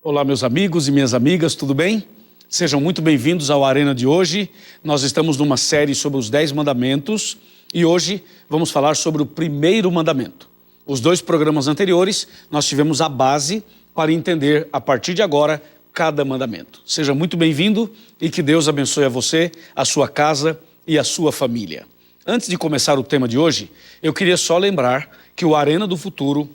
Olá, meus amigos e minhas amigas, tudo bem? Sejam muito bem-vindos ao Arena de hoje. Nós estamos numa série sobre os 10 mandamentos e hoje vamos falar sobre o primeiro mandamento. Os 2 programas anteriores nós tivemos a base para entender a partir de agora cada mandamento. Seja muito bem-vindo e que Deus abençoe a você, a sua casa e a sua família. Antes de começar o tema de hoje, eu queria só lembrar que o Arena do Futuro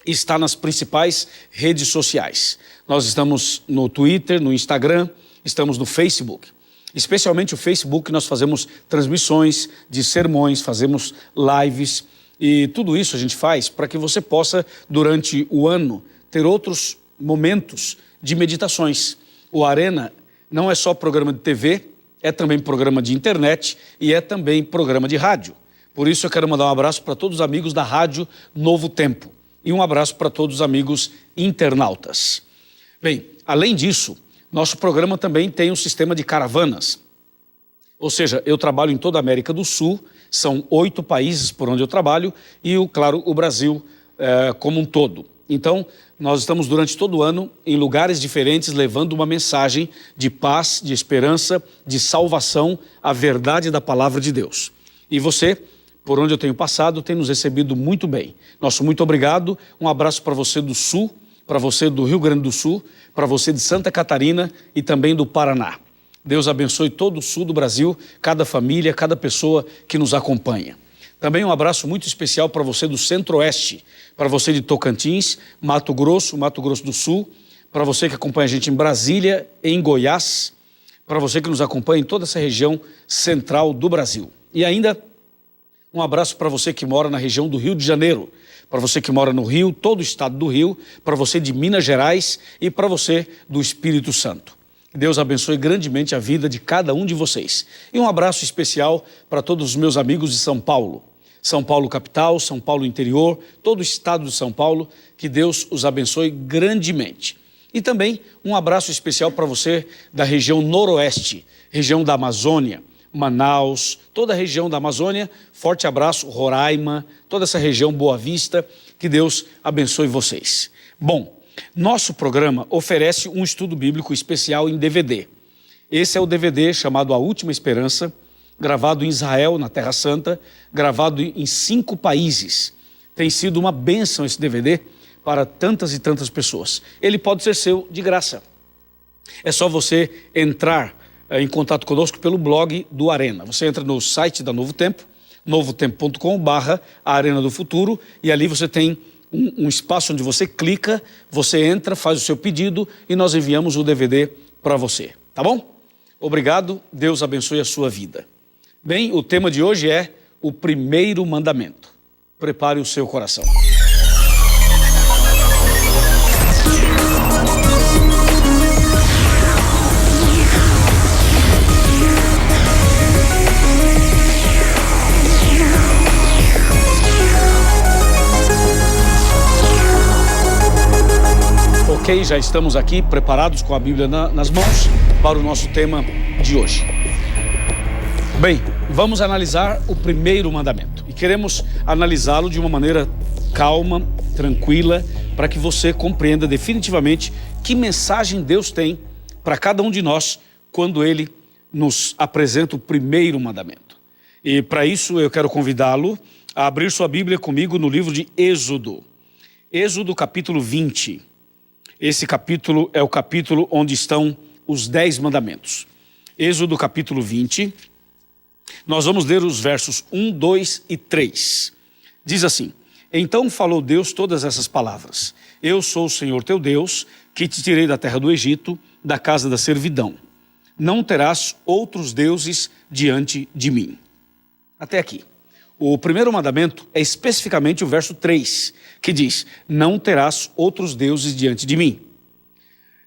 está nas principais redes sociais. Nós estamos no Twitter, no Instagram, estamos no Facebook. Especialmente o Facebook, nós fazemos transmissões de sermões, fazemos lives e tudo isso a gente faz para que você possa, durante o ano, ter outros momentos de meditações. O Arena não é só programa de TV, é também programa de internet e é também programa de rádio. Por isso eu quero mandar um abraço para todos os amigos da Rádio Novo Tempo. E um abraço para todos os amigos internautas. Bem, além disso, nosso programa também tem um sistema de caravanas. Ou seja, eu trabalho em toda a América do Sul, são 8 países por onde eu trabalho e, claro, o Brasil como um todo. Então, nós estamos durante todo o ano em lugares diferentes levando uma mensagem de paz, de esperança, de salvação, a verdade da palavra de Deus. E você, por onde eu tenho passado, tem nos recebido muito bem. Nosso muito obrigado, um abraço para você do Sul, para você do Rio Grande do Sul, para você de Santa Catarina e também do Paraná. Deus abençoe todo o sul do Brasil, cada família, cada pessoa que nos acompanha. Também um abraço muito especial para você do Centro-Oeste, para você de Tocantins, Mato Grosso do Sul, para você que acompanha a gente em Brasília, em Goiás, para você que nos acompanha em toda essa região central do Brasil. E ainda um abraço para você que mora na região do Rio de Janeiro, para você que mora no Rio, todo o estado do Rio, para você de Minas Gerais e para você do Espírito Santo. Que Deus abençoe grandemente a vida de cada um de vocês. E um abraço especial para todos os meus amigos de São Paulo. São Paulo capital, São Paulo interior, todo o estado de São Paulo, que Deus os abençoe grandemente. E também um abraço especial para você da região noroeste, região da Amazônia, Manaus, toda a região da Amazônia, forte abraço, Roraima, toda essa região Boa Vista, que Deus abençoe vocês. Bom, nosso programa oferece um estudo bíblico especial em DVD. Esse é o DVD chamado A Última Esperança, gravado em Israel, na Terra Santa, gravado em 5 países. Tem sido uma bênção esse DVD para tantas e tantas pessoas. Ele pode ser seu de graça. É só você entrar em contato conosco pelo blog do Arena. Você entra no site da Novo Tempo, novotempo.com/Arena do Futuro, e ali você tem um espaço onde você clica, você entra, faz o seu pedido e nós enviamos o DVD para você, tá bom? Obrigado, Deus abençoe a sua vida. Bem, o tema de hoje é o primeiro mandamento. Prepare o seu coração. Ok, já estamos aqui preparados com a Bíblia nas mãos para o nosso tema de hoje. Bem, vamos analisar o primeiro mandamento e queremos analisá-lo de uma maneira calma, tranquila, para que você compreenda definitivamente que mensagem Deus tem para cada um de nós quando Ele nos apresenta o primeiro mandamento. E para isso eu quero convidá-lo a abrir sua Bíblia comigo no livro de Êxodo. Êxodo capítulo 20. Esse capítulo é o capítulo onde estão os 10 mandamentos. Êxodo capítulo 20, nós vamos ler os versos 1, 2 e 3. Diz assim: Então falou Deus todas essas palavras. Eu sou o Senhor teu Deus, que te tirei da terra do Egito, da casa da servidão. Não terás outros deuses diante de mim. Até aqui. O primeiro mandamento é especificamente o verso 3, que diz: não terás outros deuses diante de mim.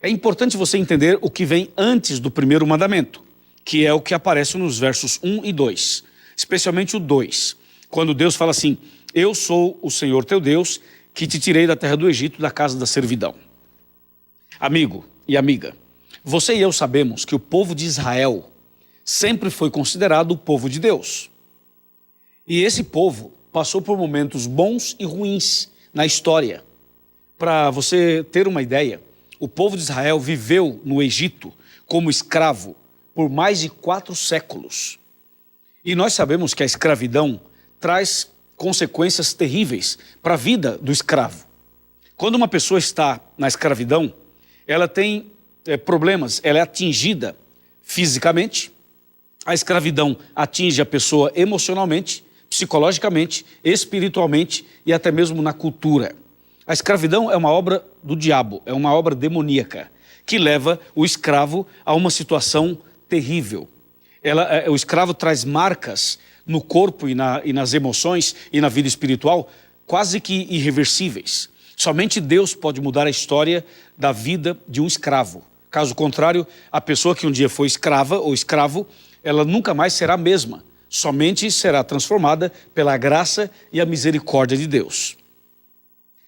É importante você entender o que vem antes do primeiro mandamento, que é o que aparece nos versos 1 e 2, especialmente o 2, quando Deus fala assim: eu sou o Senhor teu Deus, que te tirei da terra do Egito, da casa da servidão. Amigo e amiga, você e eu sabemos que o povo de Israel sempre foi considerado o povo de Deus. E esse povo passou por momentos bons e ruins na história. Para você ter uma ideia, o povo de Israel viveu no Egito como escravo por mais de 4 séculos. E nós sabemos que a escravidão traz consequências terríveis para a vida do escravo. Quando uma pessoa está na escravidão, ela tem problemas, ela é atingida fisicamente, a escravidão atinge a pessoa emocionalmente, psicologicamente, espiritualmente e até mesmo na cultura. A escravidão é uma obra do diabo, é uma obra demoníaca, que leva o escravo a uma situação terrível. O escravo traz marcas no corpo e nas emoções e na vida espiritual quase que irreversíveis. Somente Deus pode mudar a história da vida de um escravo. Caso contrário, a pessoa que um dia foi escrava ou escravo, ela nunca mais será a mesma. Somente será transformada pela graça e a misericórdia de Deus.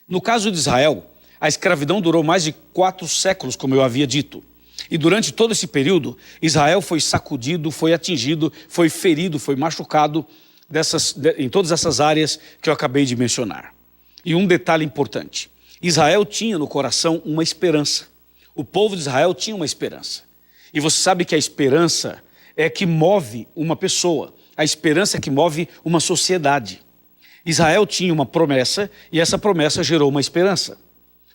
No caso de Israel, a escravidão durou mais de 4 séculos, como eu havia dito. E durante todo esse período, Israel foi sacudido, foi atingido, foi ferido, foi machucado em todas essas áreas que eu acabei de mencionar. E um detalhe importante, Israel tinha no coração uma esperança. O povo de Israel tinha uma esperança. E você sabe que a esperança é que move uma pessoa, a esperança é que move uma sociedade. Israel tinha uma promessa e essa promessa gerou uma esperança.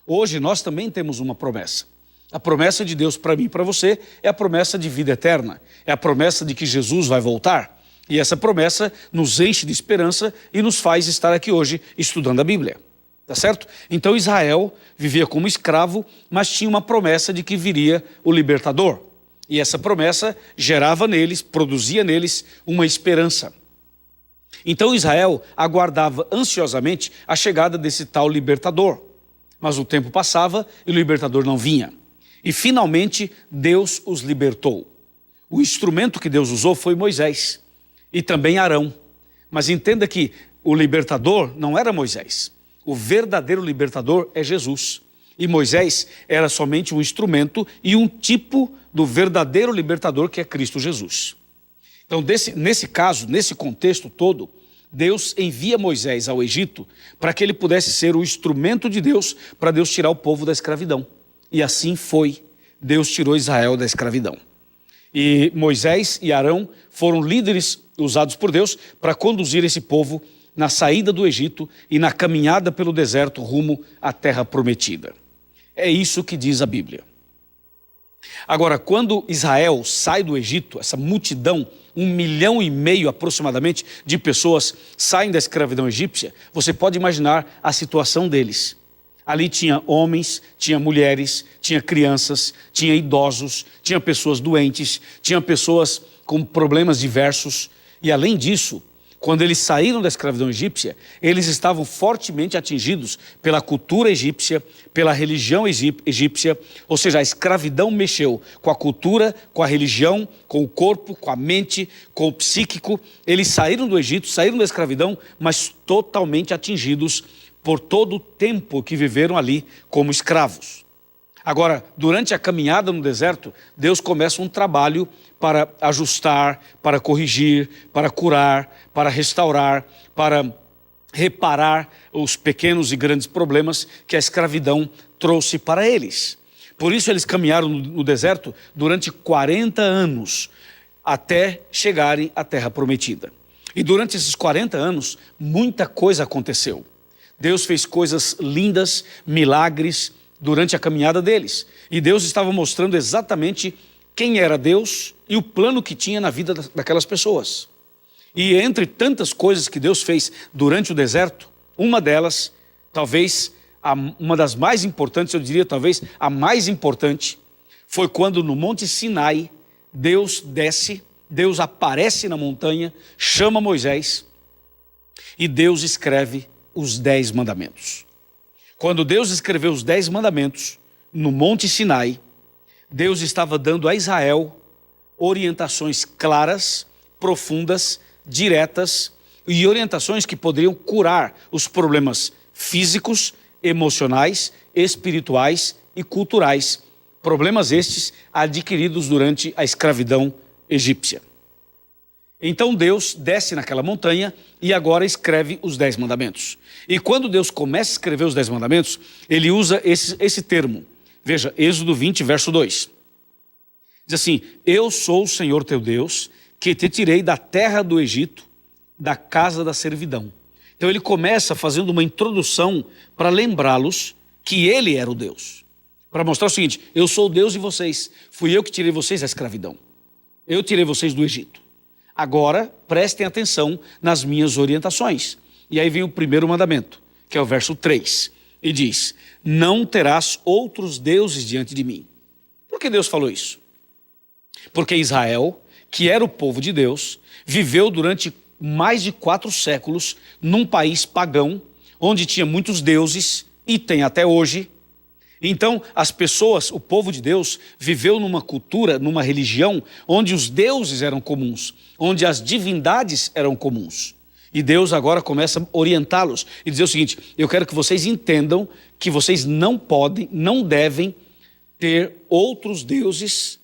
Hoje nós também temos uma promessa. A promessa de Deus para mim e para você é a promessa de vida eterna. É a promessa de que Jesus vai voltar. E essa promessa nos enche de esperança e nos faz estar aqui hoje estudando a Bíblia. Tá certo? Então Israel vivia como escravo, mas tinha uma promessa de que viria o libertador. E essa promessa gerava neles, produzia neles uma esperança. Então Israel aguardava ansiosamente a chegada desse tal libertador. Mas o tempo passava e o libertador não vinha. E finalmente Deus os libertou. O instrumento que Deus usou foi Moisés e também Arão. Mas entenda que o libertador não era Moisés. O verdadeiro libertador é Jesus. E Moisés era somente um instrumento e um tipo do verdadeiro libertador que é Cristo Jesus. Então, nesse caso, nesse contexto todo, Deus envia Moisés ao Egito para que ele pudesse ser o instrumento de Deus para Deus tirar o povo da escravidão. E assim foi. Deus tirou Israel da escravidão. E Moisés e Arão foram líderes usados por Deus para conduzir esse povo na saída do Egito e na caminhada pelo deserto rumo à terra prometida. É isso que diz a Bíblia. Agora, quando Israel sai do Egito, essa multidão, 1,5 milhão aproximadamente de pessoas saem da escravidão egípcia, você pode imaginar a situação deles. Ali tinha homens, tinha mulheres, tinha crianças, tinha idosos, tinha pessoas doentes, tinha pessoas com problemas diversos. E além disso, quando eles saíram da escravidão egípcia, eles estavam fortemente atingidos pela cultura egípcia, pela religião egípcia, ou seja, a escravidão mexeu com a cultura, com a religião, com o corpo, com a mente, com o psíquico. Eles saíram do Egito, saíram da escravidão, mas totalmente atingidos por todo o tempo que viveram ali como escravos. Agora, durante a caminhada no deserto, Deus começa um trabalho para ajustar, para corrigir, para curar, para restaurar, para reparar os pequenos e grandes problemas que a escravidão trouxe para eles. Por isso eles caminharam no deserto durante 40 anos, até chegarem à terra prometida. E durante esses 40 anos, muita coisa aconteceu. Deus fez coisas lindas, milagres, durante a caminhada deles. E Deus estava mostrando exatamente quem era Deus e o plano que tinha na vida daquelas pessoas. E entre tantas coisas que Deus fez durante o deserto, uma delas, talvez uma das mais importantes, eu diria talvez a mais importante, foi quando no Monte Sinai, Deus desce, Deus aparece na montanha, chama Moisés e Deus escreve os 10 mandamentos. Quando Deus escreveu os 10 mandamentos no Monte Sinai, Deus estava dando a Israel orientações claras, profundas, diretas e orientações que poderiam curar os problemas físicos, emocionais, espirituais e culturais, problemas estes adquiridos durante a escravidão egípcia. Então Deus desce naquela montanha e agora escreve os 10 mandamentos. E quando Deus começa a escrever os 10 mandamentos, ele usa esse termo, Veja, Êxodo 20, verso 2. Diz assim: eu sou o Senhor teu Deus, que te tirei da terra do Egito, da casa da servidão. Então ele começa fazendo uma introdução para lembrá-los que ele era o Deus. Para mostrar o seguinte: eu sou o Deus de vocês, fui eu que tirei vocês da escravidão. Eu tirei vocês do Egito. Agora prestem atenção nas minhas orientações. E aí vem o primeiro mandamento, que é o verso 3. E diz: não terás outros deuses diante de mim. Por que Deus falou isso? Porque Israel, que era o povo de Deus, viveu durante mais de 4 séculos num país pagão, onde tinha muitos deuses, e tem até hoje. Então, as pessoas, o povo de Deus, viveu numa cultura, numa religião, onde os deuses eram comuns, onde as divindades eram comuns. E Deus agora começa a orientá-los e dizer o seguinte: eu quero que vocês entendam que vocês não podem, não devem ter outros deuses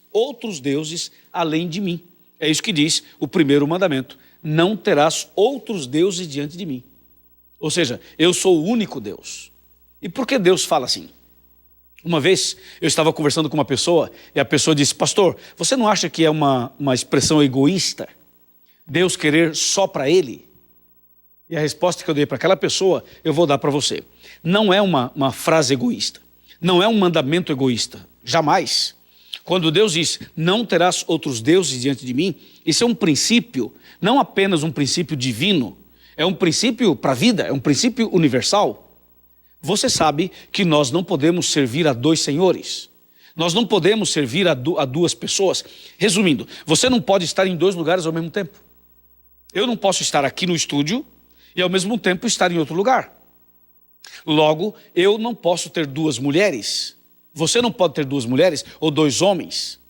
além de mim. É isso que diz o primeiro mandamento: não terás outros deuses diante de mim. Ou seja, eu sou o único Deus. E por que Deus fala assim? Uma vez eu estava conversando com uma pessoa e a pessoa disse: pastor, você não acha que é uma expressão egoísta Deus querer só para ele? E a resposta que eu dei para aquela pessoa, eu vou dar para você. Não é uma frase egoísta, não é um mandamento egoísta, jamais. Quando Deus diz: não terás outros deuses diante de mim, isso é um princípio, não apenas um princípio divino, é um princípio para a vida, é um princípio universal. Você sabe que nós não podemos servir a 2 senhores. Nós não podemos servir a 2 pessoas. Resumindo, você não pode estar em 2 lugares ao mesmo tempo. Eu não posso estar aqui no estúdio e ao mesmo tempo estar em outro lugar. Logo, eu não posso ter 2 mulheres. Você não pode ter 2 mulheres ou 2 homens.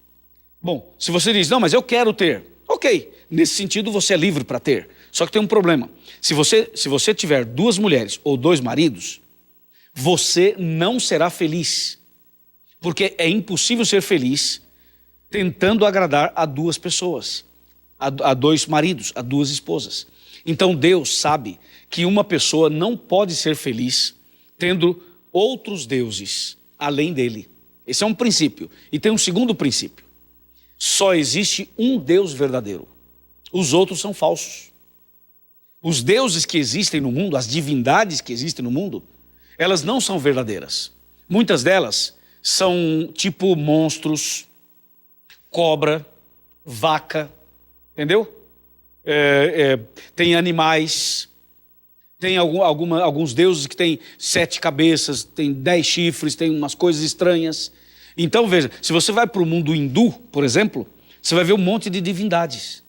Bom, se você diz: não, mas eu quero ter. Ok, nesse sentido você é livre para ter. Só que tem um problema. Se você tiver 2 mulheres ou 2 maridos, você não será feliz, porque é impossível ser feliz tentando agradar a 2 pessoas, a 2 maridos, a 2 esposas. Então Deus sabe que uma pessoa não pode ser feliz tendo outros deuses além dele. Esse é um princípio. E tem um segundo princípio: só existe um Deus verdadeiro, os outros são falsos. Os deuses que existem no mundo, as divindades que existem no mundo, elas não são verdadeiras. Muitas delas são tipo monstros, cobra, vaca, entendeu? Tem animais, tem alguns deuses que têm 7 cabeças, tem 10 chifres, tem umas coisas estranhas. Então veja, se você vai para o mundo hindu, por exemplo, você vai ver um monte de divindades.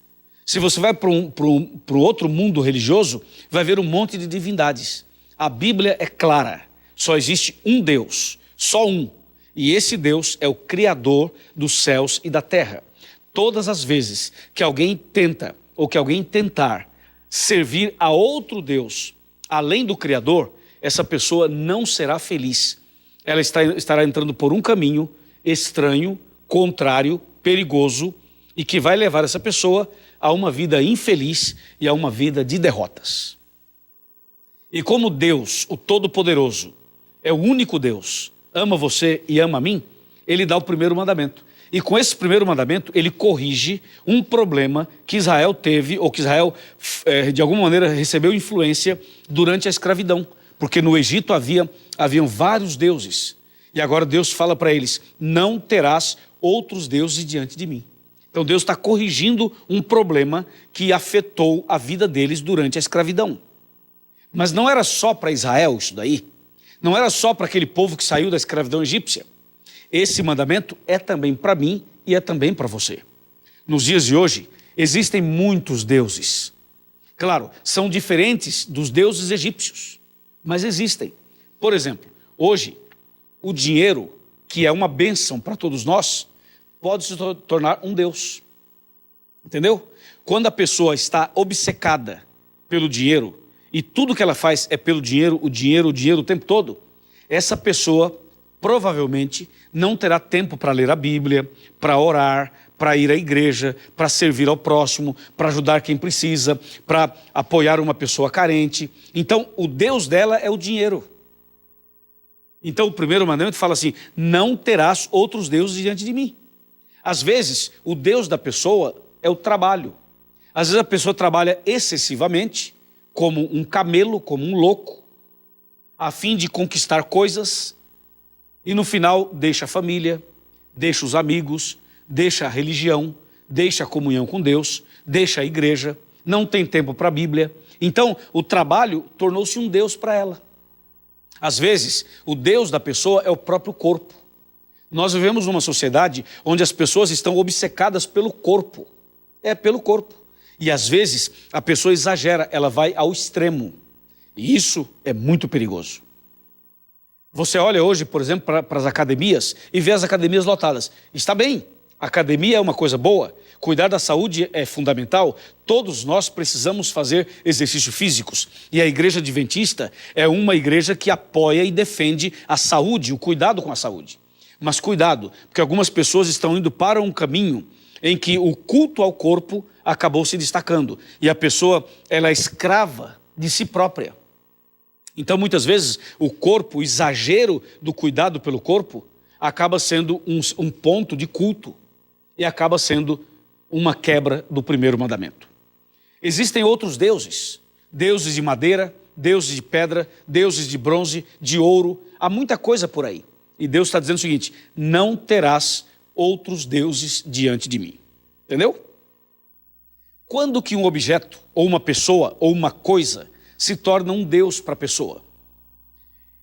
Se você vai para um outro mundo religioso, vai ver um monte de divindades. A Bíblia é clara, só existe um Deus, só um. E esse Deus é o Criador dos céus e da terra. Todas as vezes que alguém tenta, ou que alguém tentar servir a outro Deus, além do Criador, essa pessoa não será feliz. Ela estará entrando por um caminho estranho, contrário, perigoso, e que vai levar essa pessoa a uma vida infeliz e a uma vida de derrotas. E como Deus, o Todo-Poderoso, é o único Deus, ama você e ama a mim, ele dá o primeiro mandamento. E com esse primeiro mandamento, ele corrige um problema que Israel teve, ou que Israel, de alguma maneira, recebeu influência durante a escravidão. Porque no Egito haviam vários deuses. E agora Deus fala para eles: não terás outros deuses diante de mim. Então Deus está corrigindo um problema que afetou a vida deles durante a escravidão. Mas não era só para Israel isso daí. Não era só para aquele povo que saiu da escravidão egípcia. Esse mandamento é também para mim e é também para você. Nos dias de hoje, existem muitos deuses. Claro, são diferentes dos deuses egípcios, mas existem. Por exemplo, hoje, o dinheiro, que é uma bênção para todos nós, pode se tornar um deus. Entendeu? Quando a pessoa está obcecada pelo dinheiro, e tudo que ela faz é pelo dinheiro o tempo todo, essa pessoa provavelmente não terá tempo para ler a Bíblia, para orar, para ir à igreja, para servir ao próximo, para ajudar quem precisa, para apoiar uma pessoa carente. Então, o Deus dela é o dinheiro. Então o primeiro mandamento fala assim: não terás outros deuses diante de mim. Às vezes o Deus da pessoa é o trabalho. Às vezes a pessoa trabalha excessivamente, como um camelo, como um louco, a fim de conquistar coisas, e no final deixa a família, deixa os amigos, deixa a religião, deixa a comunhão com Deus, deixa a igreja, não tem tempo para a Bíblia. Então o trabalho tornou-se um Deus para ela. Às vezes o Deus da pessoa é o próprio corpo. Nós vivemos numa sociedade onde as pessoas estão obcecadas pelo corpo. É pelo corpo. E às vezes a pessoa exagera, ela vai ao extremo. E isso é muito perigoso. Você olha hoje, por exemplo, para as academias e vê as academias lotadas. Está bem, a academia é uma coisa boa, cuidar da saúde é fundamental, todos nós precisamos fazer exercícios físicos. E a igreja adventista é uma igreja que apoia e defende a saúde, o cuidado com a saúde. Mas cuidado, porque algumas pessoas estão indo para um caminho em que o culto ao corpo acabou se destacando. E a pessoa, ela é escrava de si própria. Então, muitas vezes, o corpo, o exagero do cuidado pelo corpo, acaba sendo um ponto de culto e acaba sendo uma quebra do primeiro mandamento. Existem outros deuses, deuses de madeira, deuses de pedra, deuses de bronze, de ouro, há muita coisa por aí. E Deus está dizendo o seguinte: não terás outros deuses diante de mim. Entendeu? Quando que um objeto, ou uma pessoa, ou uma coisa se torna um Deus para a pessoa?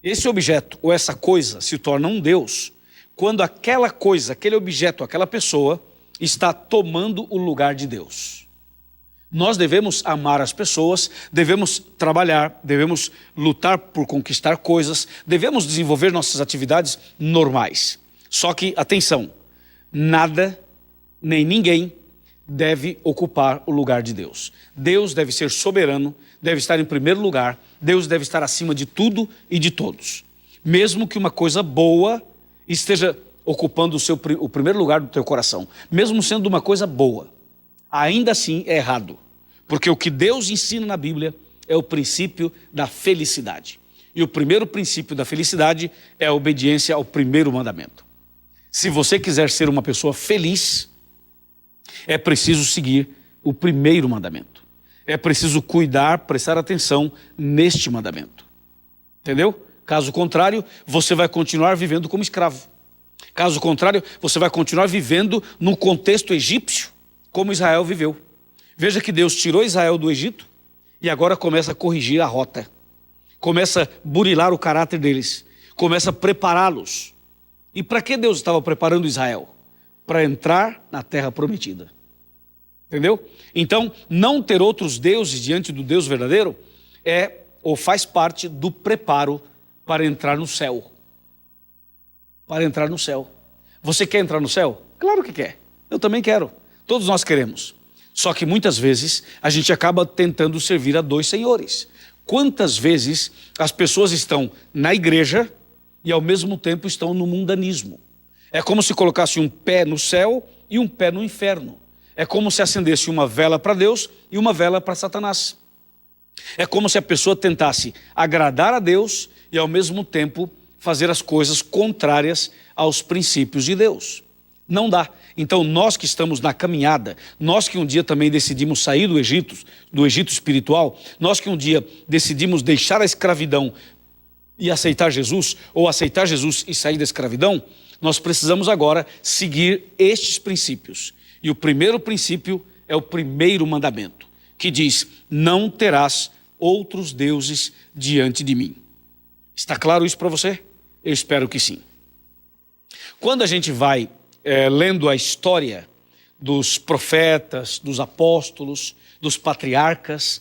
Esse objeto ou essa coisa se torna um Deus quando aquela coisa, aquele objeto, aquela pessoa está tomando o lugar de Deus. Nós devemos amar as pessoas, devemos trabalhar, devemos lutar por conquistar coisas, devemos desenvolver nossas atividades normais. Só que, atenção, nada nem ninguém deve ocupar o lugar de Deus. Deus deve ser soberano, deve estar em primeiro lugar, Deus deve estar acima de tudo e de todos. Mesmo que uma coisa boa esteja ocupando o primeiro lugar do teu coração, mesmo sendo uma coisa boa, ainda assim é errado. Porque o que Deus ensina na Bíblia é o princípio da felicidade. E o primeiro princípio da felicidade é a obediência ao primeiro mandamento. Se você quiser ser uma pessoa feliz, é preciso seguir o primeiro mandamento. É preciso cuidar, prestar atenção neste mandamento. Entendeu? Caso contrário, você vai continuar vivendo como escravo. Caso contrário, você vai continuar vivendo no contexto egípcio, como Israel viveu. Veja que Deus tirou Israel do Egito e agora começa a corrigir a rota. Começa a burilar o caráter deles. Começa a prepará-los. E para que Deus estava preparando Israel? Para entrar na terra prometida. Entendeu? Então, não ter outros deuses diante do Deus verdadeiro é ou faz parte do preparo para entrar no céu. Para entrar no céu. Você quer entrar no céu? Claro que quer. Eu também quero. Todos nós queremos. Só que muitas vezes a gente acaba tentando servir a dois senhores. Quantas vezes as pessoas estão na igreja e ao mesmo tempo estão no mundanismo? É como se colocasse um pé no céu e um pé no inferno. É como se acendesse uma vela para Deus e uma vela para Satanás. É como se a pessoa tentasse agradar a Deus e ao mesmo tempo fazer as coisas contrárias aos princípios de Deus. Não dá. Então nós que estamos na caminhada, nós que um dia também decidimos sair do Egito espiritual, nós que um dia decidimos deixar a escravidão e aceitar Jesus, ou aceitar Jesus e sair da escravidão, nós precisamos agora seguir estes princípios. E o primeiro princípio é o primeiro mandamento, que diz: não terás outros deuses diante de mim. Está claro isso para você? Eu espero que sim. Quando a gente vai lendo a história dos profetas, dos apóstolos, dos patriarcas,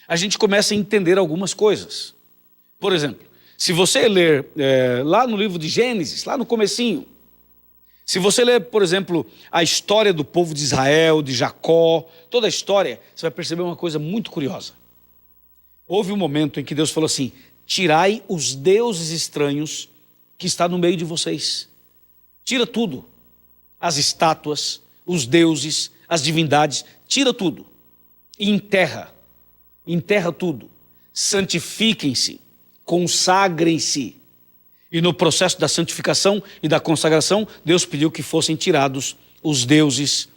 a gente começa a entender algumas coisas. Por exemplo, se você ler lá no livro de Gênesis, lá no comecinho, se você ler, por exemplo, a história do povo de Israel, de Jacó, toda a história, você vai perceber uma coisa muito curiosa. Houve um momento em que Deus falou assim: tirai os deuses estranhos que está no meio de vocês. Tira tudo. As estátuas, os deuses, as divindades, tira tudo. E enterra tudo. Santifiquem-se, consagrem-se. E no processo da santificação e da consagração, Deus pediu que fossem tirados os deuses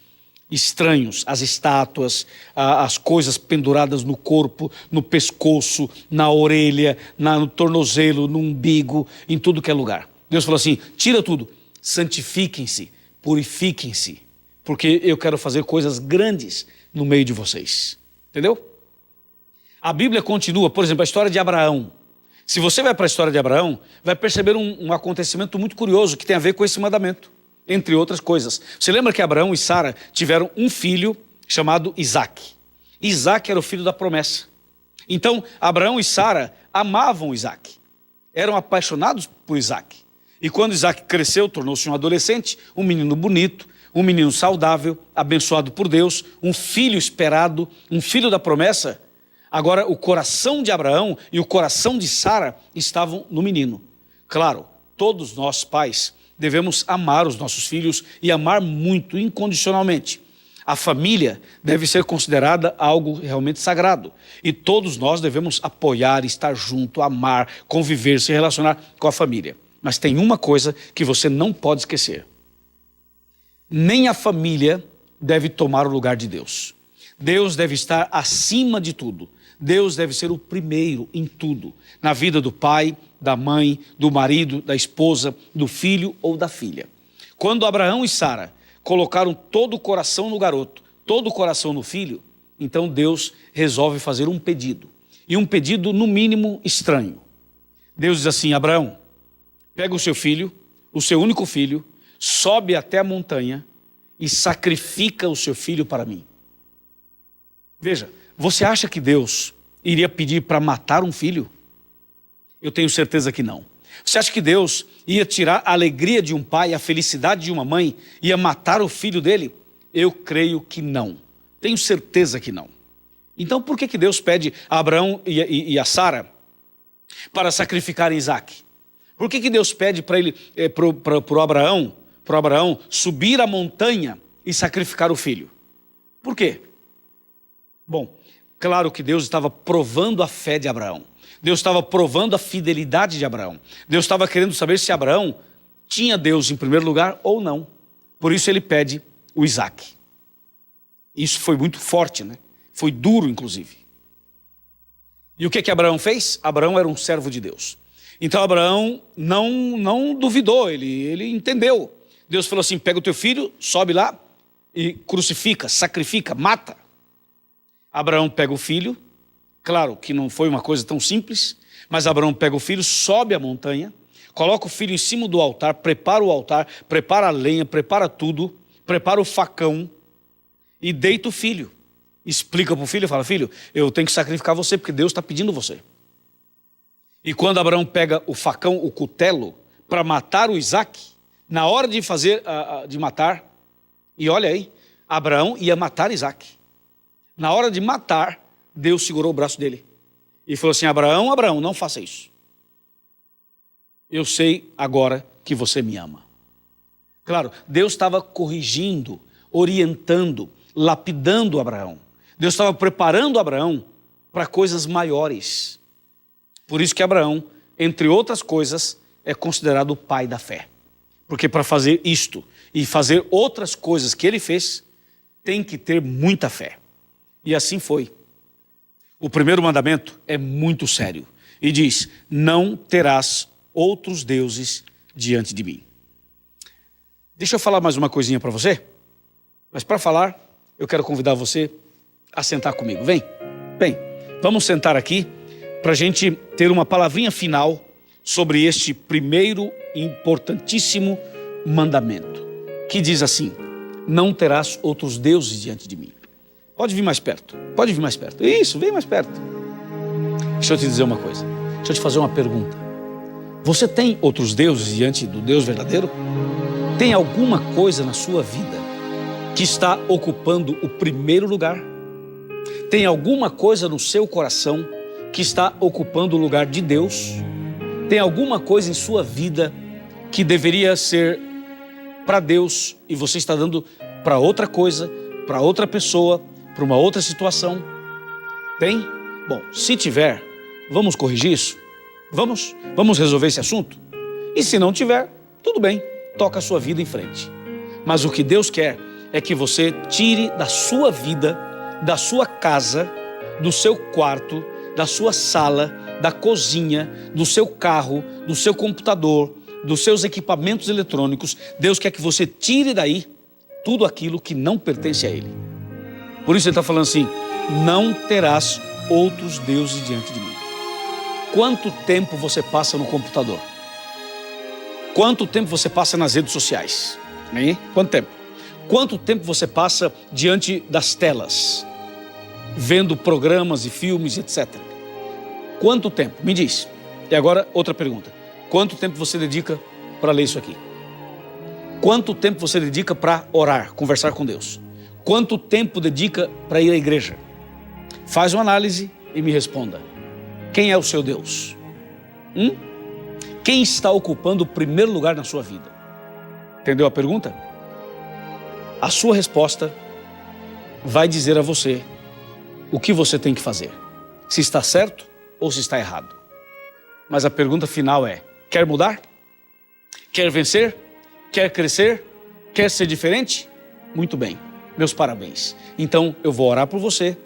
estranhos, as estátuas, as coisas penduradas no corpo, no pescoço, na orelha, no tornozelo, no umbigo, em tudo que é lugar. Deus falou assim, tira tudo, santifiquem-se, purifiquem-se, porque eu quero fazer coisas grandes no meio de vocês. Entendeu? A Bíblia continua, por exemplo, a história de Abraão. Se você vai para a história de Abraão, vai perceber um acontecimento muito curioso que tem a ver com esse mandamento, entre outras coisas. Você lembra que Abraão e Sara tiveram um filho chamado Isaac. Isaac era o filho da promessa. Então, Abraão e Sara amavam Isaac. Eram apaixonados por Isaac. E quando Isaac cresceu, tornou-se um adolescente, um menino bonito, um menino saudável, abençoado por Deus, um filho esperado, um filho da promessa. Agora, o coração de Abraão e o coração de Sara estavam no menino. Claro, todos nós, pais, devemos amar os nossos filhos e amar muito, incondicionalmente. A família deve ser considerada algo realmente sagrado. E todos nós devemos apoiar, estar junto, amar, conviver, se relacionar com a família. Mas tem uma coisa que você não pode esquecer. Nem a família deve tomar o lugar de Deus. Deus deve estar acima de tudo. Deus deve ser o primeiro em tudo, na vida do pai, da mãe, do marido, da esposa, do filho ou da filha. Quando Abraão e Sara colocaram todo o coração no garoto, todo o coração no filho, então Deus resolve fazer um pedido. E um pedido, no mínimo, estranho. Deus diz assim, Abraão, pega o seu filho, o seu único filho, sobe até a montanha e sacrifica o seu filho para mim. Veja, você acha que Deus iria pedir para matar um filho? Eu tenho certeza que não. Você acha que Deus ia tirar a alegria de um pai, a felicidade de uma mãe, ia matar o filho dele? Eu creio que não. Tenho certeza que não. Então por que Deus pede a Abraão e a Sara para sacrificarem Isaac? Por que Deus pede para ele, para Abraão subir a montanha e sacrificar o filho? Por quê? Bom, claro que Deus estava provando a fé de Abraão. Deus estava provando a fidelidade de Abraão. Deus estava querendo saber se Abraão tinha Deus em primeiro lugar ou não. Por isso ele pede o Isaac. Isso foi muito forte, né? Foi duro, inclusive. E o que Abraão fez? Abraão era um servo de Deus. Então Abraão não duvidou, ele entendeu. Deus falou assim, pega o teu filho, sobe lá e crucifica, sacrifica, mata. Abraão pega o filho, claro que não foi uma coisa tão simples, mas Abraão pega o filho, sobe a montanha, coloca o filho em cima do altar, prepara o altar, prepara a lenha, prepara tudo, prepara o facão e deita o filho. Explica para o filho e fala, filho, eu tenho que sacrificar você porque Deus está pedindo você. E quando Abraão pega o facão, o cutelo, para matar o Isaac, na hora de de matar, e olha aí, Abraão ia matar Isaac. Na hora de matar, Deus segurou o braço dele e falou assim, Abraão, não faça isso. Eu sei agora que você me ama. Claro, Deus estava corrigindo, orientando, lapidando Abraão. Deus estava preparando Abraão para coisas maiores. Por isso que Abraão, entre outras coisas, é considerado o pai da fé. Porque para fazer isto e fazer outras coisas que ele fez, tem que ter muita fé. E assim foi. O primeiro mandamento é muito sério e diz, não terás outros deuses diante de mim. Deixa eu falar mais uma coisinha para você, mas para falar, eu quero convidar você a sentar comigo. Vem, vamos sentar aqui para a gente ter uma palavrinha final sobre este primeiro importantíssimo mandamento, que diz assim, não terás outros deuses diante de mim. Pode vir mais perto, Isso, vem mais perto. Deixa eu te dizer uma coisa, deixa eu te fazer uma pergunta. Você tem outros deuses diante do Deus verdadeiro? Tem alguma coisa na sua vida que está ocupando o primeiro lugar? Tem alguma coisa no seu coração que está ocupando o lugar de Deus? Tem alguma coisa em sua vida que deveria ser para Deus e você está dando para outra coisa, para outra pessoa, para uma outra situação? Tem? Bom, se tiver, vamos corrigir isso? Vamos resolver esse assunto? E se não tiver, tudo bem, toca a sua vida em frente. Mas o que Deus quer é que você tire da sua vida, da sua casa, do seu quarto, da sua sala, da cozinha, do seu carro, do seu computador, dos seus equipamentos eletrônicos. Deus quer que você tire daí tudo aquilo que não pertence a Ele. Por isso Ele está falando assim: não terás outros deuses diante de mim. Quanto tempo você passa no computador? Quanto tempo você passa nas redes sociais? Hein? Quanto tempo? Quanto tempo você passa diante das telas, vendo programas e filmes, etc. Quanto tempo? Me diz. E agora outra pergunta. Quanto tempo você dedica para ler isso aqui? Quanto tempo você dedica para orar, conversar com Deus? Quanto tempo dedica para ir à igreja? Faz uma análise e me responda. Quem é o seu Deus? Quem está ocupando o primeiro lugar na sua vida? Entendeu a pergunta? A sua resposta vai dizer a você o que você tem que fazer. Se está certo ou se está errado. Mas a pergunta final é: quer mudar? Quer vencer? Quer crescer? Quer ser diferente? Muito bem, meus parabéns. Então eu vou orar por você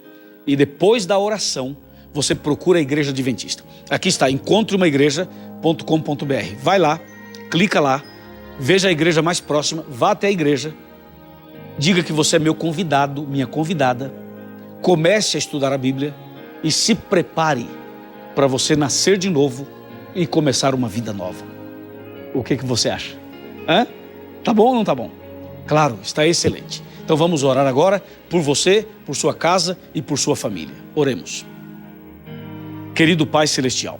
e depois da oração você procura a Igreja Adventista. Aqui está, encontreumaigreja.com.br. Vai lá, clica lá, veja a igreja mais próxima, vá até a igreja, diga que você é meu convidado, minha convidada, comece a estudar a Bíblia e se prepare para você nascer de novo e começar uma vida nova. O que você acha? Tá bom ou não tá bom? Claro, está excelente. Então vamos orar agora por você, por sua casa e por sua família. Oremos. Querido Pai Celestial,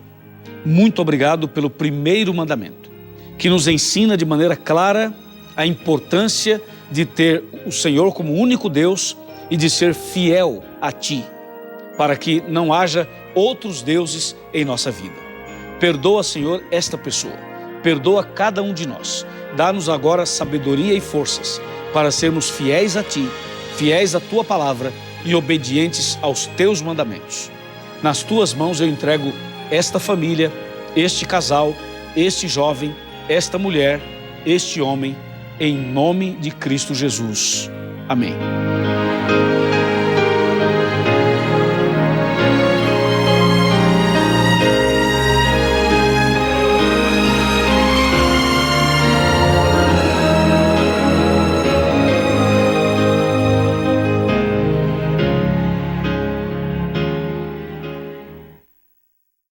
muito obrigado pelo primeiro mandamento, que nos ensina de maneira clara a importância de ter o Senhor como único Deus e de ser fiel a Ti, para que não haja outros deuses em nossa vida. Perdoa, Senhor, esta pessoa, perdoa cada um de nós. Dá-nos agora sabedoria e forças para sermos fiéis a Ti, fiéis à Tua palavra e obedientes aos Teus mandamentos. Nas Tuas mãos eu entrego esta família, este casal, este jovem, esta mulher, este homem, em nome de Cristo Jesus. Amém.